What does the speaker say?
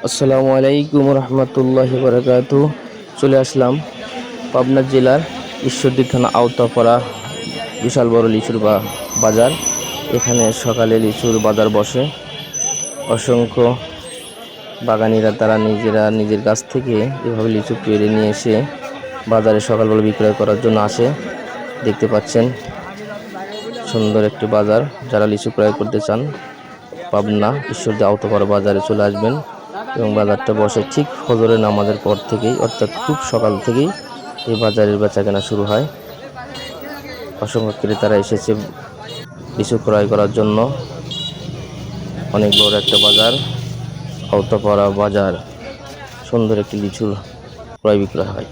আসসালামু আলাইকুম রহমতুল্লাহি বারাকাতু। চলে আসলাম পাবনা জেলার ঈশ্বরদী থানা আওতাপাড়া বিশাল বড় লিচুর বাজার। এখানে সকালে লিচুর বাজার বসে। অসংখ্য বাগানিরা তারা নিজেরা নিজের গাছ থেকে এভাবে লিচু পেড়ে নিয়ে এসে বাজারে সকালবেলা বিক্রয় করার জন্য আসে। দেখতে পাচ্ছেন সুন্দর একটি বাজার। যারা লিচু ক্রয় করতে চান পাবনা ঈশ্বরদী আওতাপাড়া বাজারে চলে আসবেন এবং বাজারটা বসে ঠিক ফজরের নামাজের পর থেকেই, অর্থাৎ খুব সকাল থেকেই এই বাজারের বেচাকেনা শুরু হয়। অসংখ্য ক্রেতারা এসেছে লিচু ক্রয় করার জন্য। অনেক বড় একটা বাজার, আওতাপাড়া বাজার। সুন্দর একটি লিচুর ক্রয় বিক্রয় হয়।